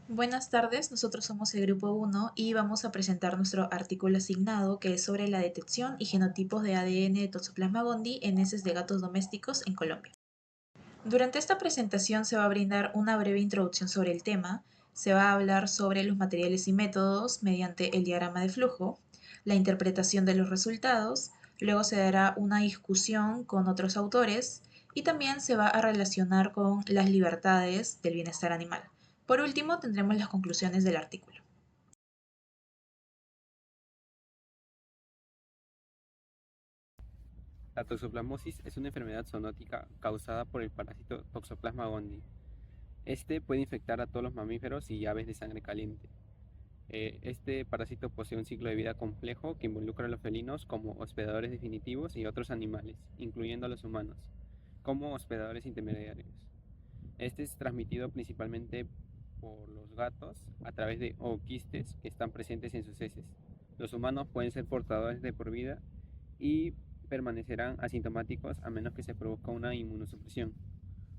Buenas tardes, nosotros somos el grupo 1 y vamos a presentar nuestro artículo asignado que es sobre la detección y genotipos de ADN de Toxoplasma gondii en heces de gatos domésticos en Colombia. Durante esta presentación se va a brindar una breve introducción sobre el tema, se va a hablar sobre los materiales y métodos mediante el diagrama de flujo, la interpretación de los resultados, luego se dará una discusión con otros autores y también se va a relacionar con las libertades del bienestar animal. Por último, tendremos las conclusiones del artículo. La toxoplasmosis es una enfermedad zoonótica causada por el parásito Toxoplasma gondii. Este puede infectar a todos los mamíferos y aves de sangre caliente. Este parásito posee un ciclo de vida complejo que involucra a los felinos como hospedadores definitivos y otros animales, incluyendo a los humanos, como hospedadores intermediarios. Este es transmitido principalmente por los gatos a través de ooquistes que están presentes en sus heces. Los humanos pueden ser portadores de por vida y permanecerán asintomáticos a menos que se produzca una inmunosupresión.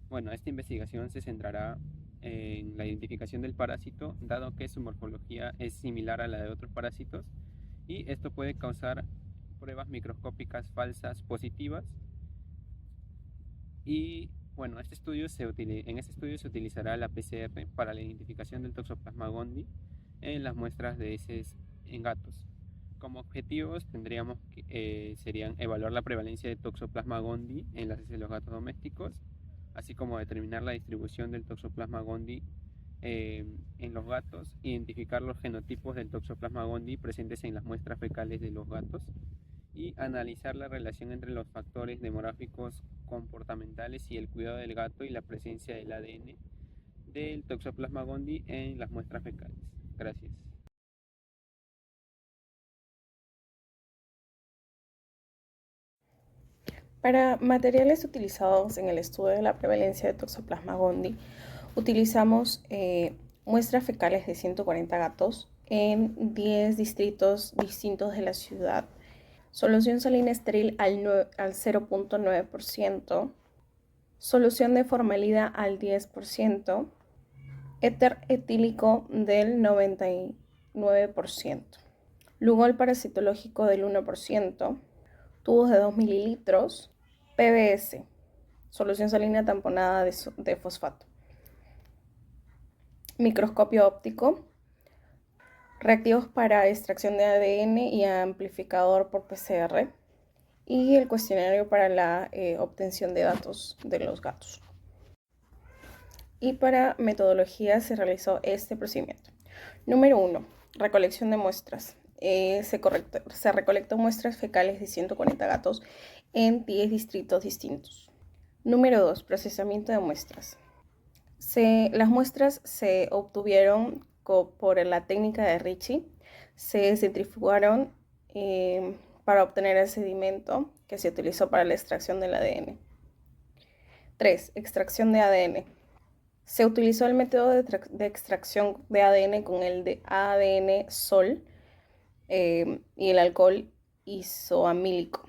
Bueno, esta investigación se centrará en la identificación del parásito, dado que su morfología es similar a la de otros parásitos, y esto puede causar pruebas microscópicas falsas positivas. Y bueno, en este estudio se utilizará la PCR para la identificación del Toxoplasma gondii en las muestras de heces en gatos. Como objetivos serían evaluar la prevalencia de Toxoplasma gondii en las heces de los gatos domésticos, así como determinar la distribución del Toxoplasma gondii en los gatos, identificar los genotipos del Toxoplasma gondii presentes en las muestras fecales de los gatos y analizar la relación entre los factores demográficos comportamentales y el cuidado del gato y la presencia del ADN del Toxoplasma gondii en las muestras fecales. Gracias. Para materiales utilizados en el estudio de la prevalencia de Toxoplasma gondii, utilizamos muestras fecales de 140 gatos en 10 distritos distintos de la ciudad, solución salina estéril al 0.9%, solución de formalina al 10%, éter etílico del 99%, lugol parasitológico del 1%, tubos de 2 mililitros, PBS, solución salina tamponada de fosfato, microscopio óptico, reactivos para extracción de ADN y amplificador por PCR, y el cuestionario para la obtención de datos de los gatos. Y para metodología se realizó este procedimiento. Número 1. Recolección de muestras. Se recolectó muestras fecales de 140 gatos en 10 distritos distintos. Número 2. Procesamiento de muestras. Las muestras se obtuvieron por la técnica de Ricci. Se centrifugaron para obtener el sedimento que se utilizó para la extracción del ADN. 3. Extracción de ADN. Se utilizó el método de extracción de ADN con el de ADN Sol y el alcohol isoamílico,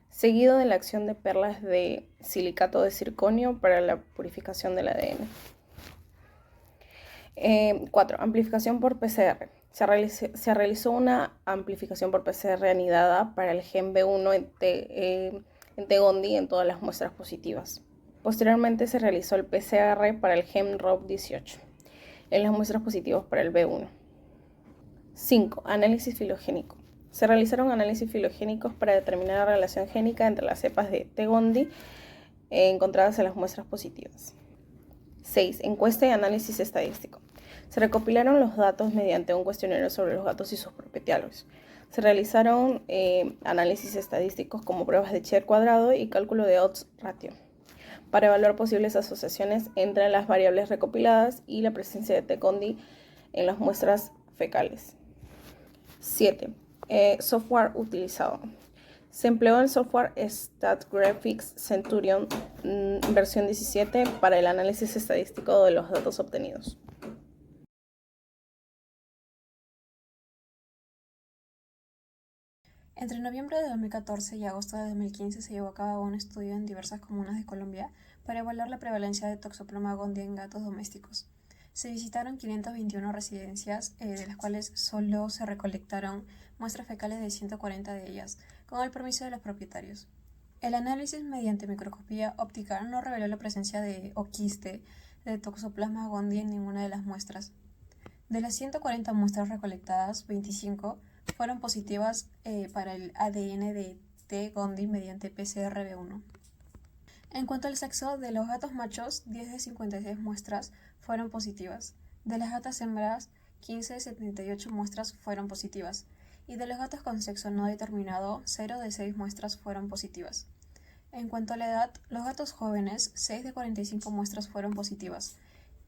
seguido de la acción de perlas de silicato de circonio para la purificación del ADN. 4. Amplificación por PCR. Se realizó una amplificación por PCR anidada para el gen B1 en T. gondii en todas las muestras positivas. Posteriormente se realizó el PCR para el gen ROB18 en las muestras positivas para el B1. 5. Análisis filogénico. Se realizaron análisis filogénicos para determinar la relación génica entre las cepas de T. gondii encontradas en las muestras positivas. 6. Encuesta y análisis estadístico. Se recopilaron los datos mediante un cuestionario sobre los gatos y sus propietarios. Se realizaron análisis estadísticos como pruebas de Cher cuadrado y cálculo de odds ratio para evaluar posibles asociaciones entre las variables recopiladas y la presencia de T. gondii en las muestras fecales. 7. Software utilizado. Se empleó el software StatGraphics Centurion versión 17 para el análisis estadístico de los datos obtenidos. Entre noviembre de 2014 y agosto de 2015 se llevó a cabo un estudio en diversas comunas de Colombia para evaluar la prevalencia de Toxoplasma gondii en gatos domésticos. Se visitaron 521 residencias, de las cuales solo se recolectaron muestras fecales de 140 de ellas, con el permiso de los propietarios. El análisis mediante microscopía óptica no reveló la presencia de o quiste de Toxoplasma gondii en ninguna de las muestras. De las 140 muestras recolectadas, 25 fueron positivas para el ADN de T. gondii mediante PCR-B1. En cuanto al sexo, de los gatos machos, 10 de 56 muestras fueron positivas. De las gatas hembras, 15 de 78 muestras fueron positivas. Y de los gatos con sexo no determinado, 0 de 6 muestras fueron positivas. En cuanto a la edad, los gatos jóvenes, 6 de 45 muestras fueron positivas.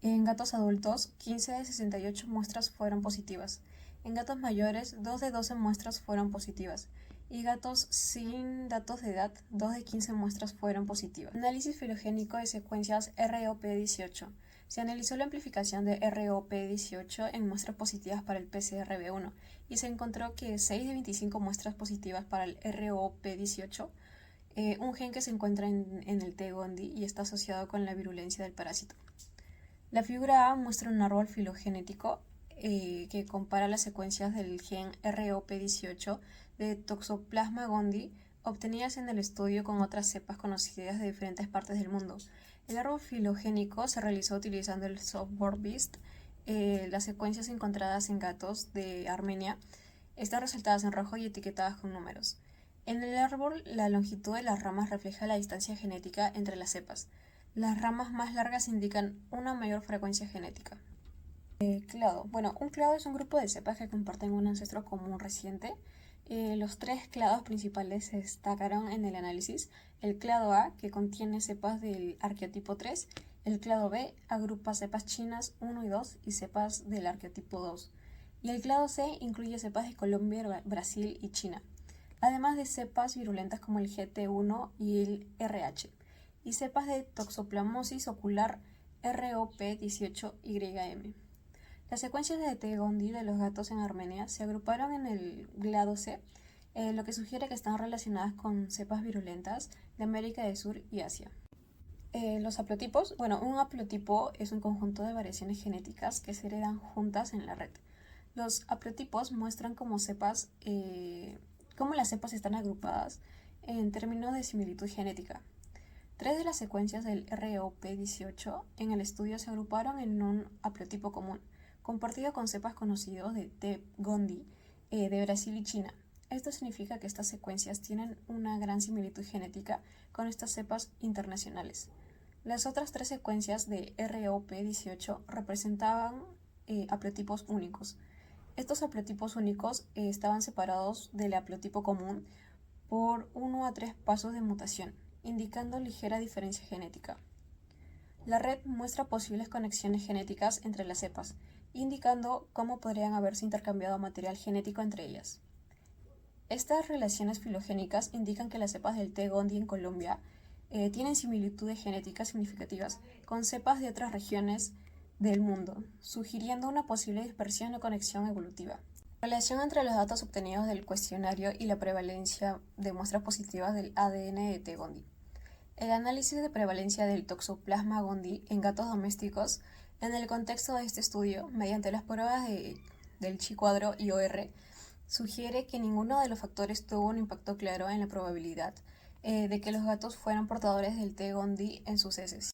En gatos adultos, 15 de 68 muestras fueron positivas. En gatos mayores, 2 de 12 muestras fueron positivas. Y gatos sin datos de edad, 2 de 15 muestras fueron positivas. Análisis filogénico de secuencias ROP18. Se analizó la amplificación de ROP18 en muestras positivas para el PCR-B1 y se encontró que 6 de 25 muestras positivas para el ROP18, un gen que se encuentra en el T. gondii y está asociado con la virulencia del parásito. La figura A muestra un árbol filogenético que compara las secuencias del gen ROP18 de Toxoplasma gondii obtenidas en el estudio con otras cepas conocidas de diferentes partes del mundo. El árbol filogénico se realizó utilizando el software BEAST. Las secuencias encontradas en gatos de Armenia están resaltadas en rojo y etiquetadas con números. En el árbol, la longitud de las ramas refleja la distancia genética entre las cepas. Las ramas más largas indican una mayor frecuencia genética. Clado. Bueno, un clado es un grupo de cepas que comparten un ancestro común reciente. Los 3 clados principales se destacaron en el análisis. El clado A, que contiene cepas del arqueotipo 3. El clado B agrupa cepas chinas 1 y 2 y cepas del arqueotipo 2. Y el clado C incluye cepas de Colombia, Brasil y China, además de cepas virulentas como el GT1 y el RH, y cepas de toxoplasmosis ocular ROP18YM. Las secuencias de T. gondii de los gatos en Armenia se agruparon en el clado C, lo que sugiere que están relacionadas con cepas virulentas de América del Sur y Asia. Los haplotipos. Bueno, un haplotipo es un conjunto de variaciones genéticas que se heredan juntas en la red. Los haplotipos muestran cómo las cepas están agrupadas en términos de similitud genética. 3 de las secuencias del ROP18 en el estudio se agruparon en un haplotipo común, compartido con cepas conocidos de T. gondii de Brasil y China. Esto significa que estas secuencias tienen una gran similitud genética con estas cepas internacionales. Las otras 3 secuencias de ROP18 representaban haplotipos únicos. Estos haplotipos únicos estaban separados del haplotipo común por 1 a 3 pasos de mutación, indicando ligera diferencia genética. La red muestra posibles conexiones genéticas entre las cepas, indicando cómo podrían haberse intercambiado material genético entre ellas. Estas relaciones filogénicas indican que las cepas del T. gondii en Colombia tienen similitudes genéticas significativas con cepas de otras regiones del mundo, sugiriendo una posible dispersión o conexión evolutiva. Relación entre los datos obtenidos del cuestionario y la prevalencia de muestras positivas del ADN de T. gondii. El análisis de prevalencia del Toxoplasma gondii en gatos domésticos en el contexto de este estudio, mediante las pruebas del Chi-cuadro y OR, sugiere que ninguno de los factores tuvo un impacto claro en la probabilidad de que los gatos fueran portadores del T. gondii en sus heces.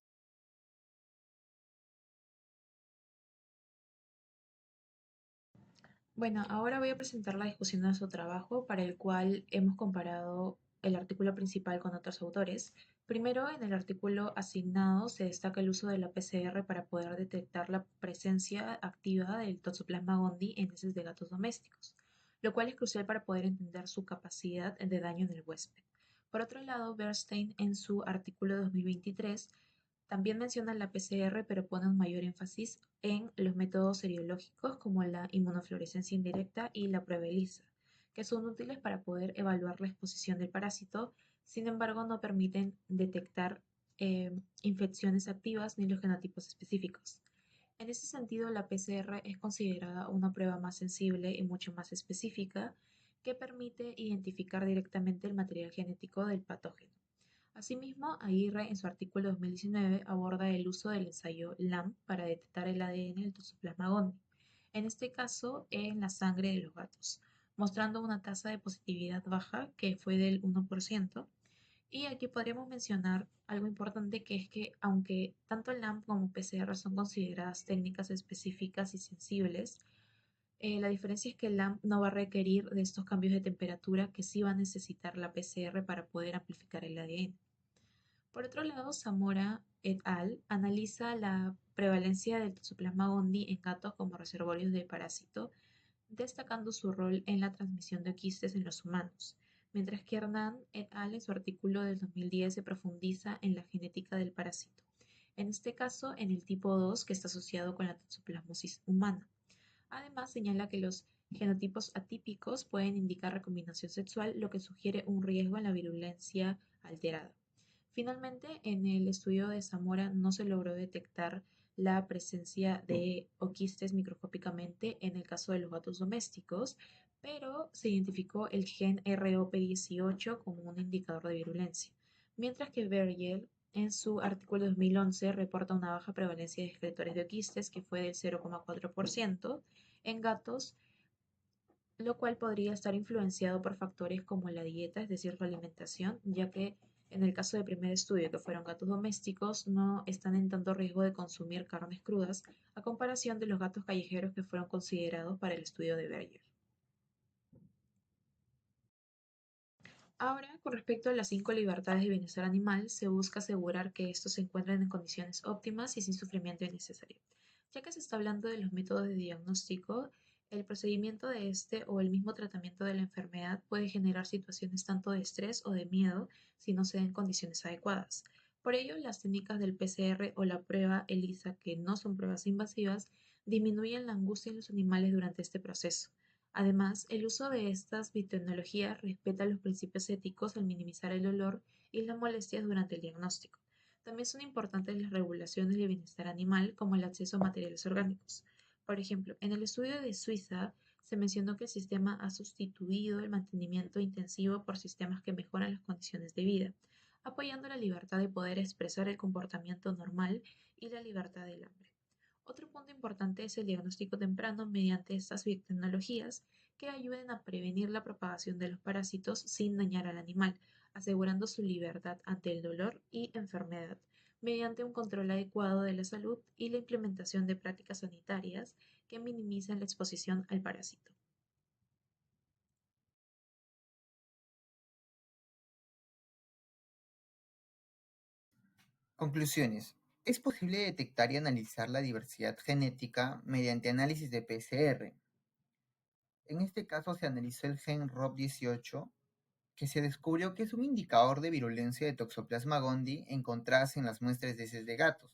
Bueno, ahora voy a presentar la discusión de nuestro trabajo, para el cual hemos comparado el artículo principal con otros autores. Primero, en el artículo asignado se destaca el uso de la PCR para poder detectar la presencia activa del Toxoplasma gondii en heces de gatos domésticos, lo cual es crucial para poder entender su capacidad de daño en el huésped. Por otro lado, Bernstein, en su artículo 2023, también menciona la PCR, pero pone un mayor énfasis en los métodos seriológicos como la inmunofluorescencia indirecta y la prueba ELISA, que son útiles para poder evaluar la exposición del parásito. Sin embargo, no permiten detectar infecciones activas ni los genotipos específicos. En ese sentido, la PCR es considerada una prueba más sensible y mucho más específica, que permite identificar directamente el material genético del patógeno. Asimismo, Aguirre en su artículo 2019 aborda el uso del ensayo LAMP para detectar el ADN del Toxoplasma gondii, en este caso en la sangre de los gatos, mostrando una tasa de positividad baja que fue del 1%. Y aquí podríamos mencionar algo importante que es que aunque tanto LAMP como PCR son consideradas técnicas específicas y sensibles, la diferencia es que el LAMP no va a requerir de estos cambios de temperatura que sí va a necesitar la PCR para poder amplificar el ADN. Por otro lado, Zamora et al. Analiza la prevalencia del Toxoplasma gondii en gatos como reservorios de parásito, destacando su rol en la transmisión de quistes en los humanos, mientras que Hernán et al. En su artículo del 2010 se profundiza en la genética del parásito, en este caso en el tipo 2 que está asociado con la toxoplasmosis humana. Además, señala que los genotipos atípicos pueden indicar recombinación sexual, lo que sugiere un riesgo en la virulencia alterada. Finalmente, en el estudio de Zamora no se logró detectar la presencia de oquistes microscópicamente en el caso de los gatos domésticos, pero se identificó el gen ROP18 como un indicador de virulencia, mientras que Berger en su artículo 2011 reporta una baja prevalencia de excretores de oquistes que fue del 0,4% en gatos, lo cual podría estar influenciado por factores como la dieta, es decir, la alimentación, ya que en el caso del primer estudio, que fueron gatos domésticos, no están en tanto riesgo de consumir carnes crudas a comparación de los gatos callejeros que fueron considerados para el estudio de Berger. Ahora, con respecto a las 5 libertades de bienestar animal, se busca asegurar que estos se encuentren en condiciones óptimas y sin sufrimiento innecesario. Ya que se está hablando de los métodos de diagnóstico, el procedimiento de este o el mismo tratamiento de la enfermedad puede generar situaciones tanto de estrés o de miedo si no se dan condiciones adecuadas. Por ello, las técnicas del PCR o la prueba ELISA, que no son pruebas invasivas, disminuyen la angustia en los animales durante este proceso. Además, el uso de estas biotecnologías respeta los principios éticos al minimizar el dolor y las molestias durante el diagnóstico. También son importantes las regulaciones de bienestar animal, como el acceso a materiales orgánicos. Por ejemplo, en el estudio de Suiza se mencionó que el sistema ha sustituido el mantenimiento intensivo por sistemas que mejoran las condiciones de vida, apoyando la libertad de poder expresar el comportamiento normal y la libertad del hambre. Otro punto importante es el diagnóstico temprano mediante estas biotecnologías que ayuden a prevenir la propagación de los parásitos sin dañar al animal, asegurando su libertad ante el dolor y enfermedad, mediante un control adecuado de la salud y la implementación de prácticas sanitarias que minimizan la exposición al parásito. Conclusiones. Es posible detectar y analizar la diversidad genética mediante análisis de PCR. En este caso se analizó el gen ROP18, que se descubrió que es un indicador de virulencia de Toxoplasma gondii encontradas en las muestras de heces de gatos.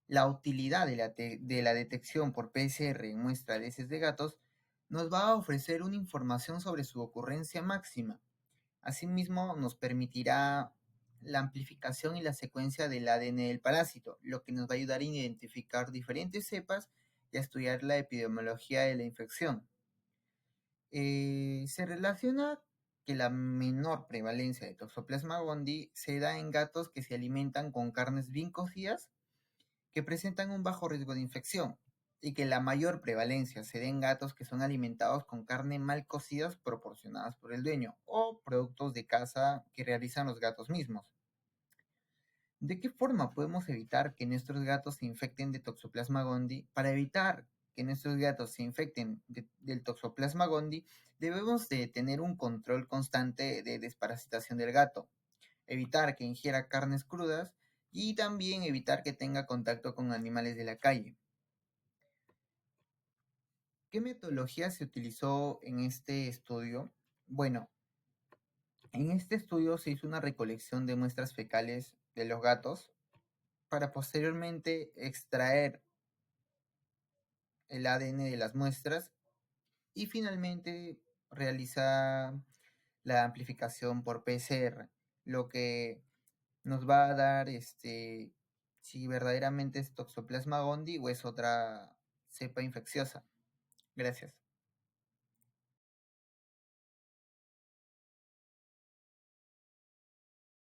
La utilidad de la detección por PCR en muestras de heces de gatos nos va a ofrecer una información sobre su ocurrencia máxima. Asimismo, nos permitirá la amplificación y la secuencia del ADN del parásito, lo que nos va a ayudar a identificar diferentes cepas y a estudiar la epidemiología de la infección. Se relaciona que la menor prevalencia de Toxoplasma gondii se da en gatos que se alimentan con carnes bien cocidas que presentan un bajo riesgo de infección, y que la mayor prevalencia se da en gatos que son alimentados con carne mal cocidas proporcionadas por el dueño o productos de caza que realizan los gatos mismos. ¿De qué forma podemos evitar que nuestros gatos se infecten de Toxoplasma gondii? Para evitar que nuestros gatos se infecten del Toxoplasma gondii, debemos de tener un control constante de desparasitación del gato, evitar que ingiera carnes crudas y también evitar que tenga contacto con animales de la calle. ¿Qué metodología se utilizó en este estudio? Bueno, en este estudio se hizo una recolección de muestras fecales de los gatos para posteriormente extraer el ADN de las muestras y finalmente realizar la amplificación por PCR, lo que nos va a dar si verdaderamente es Toxoplasma gondii o es otra cepa infecciosa. Gracias.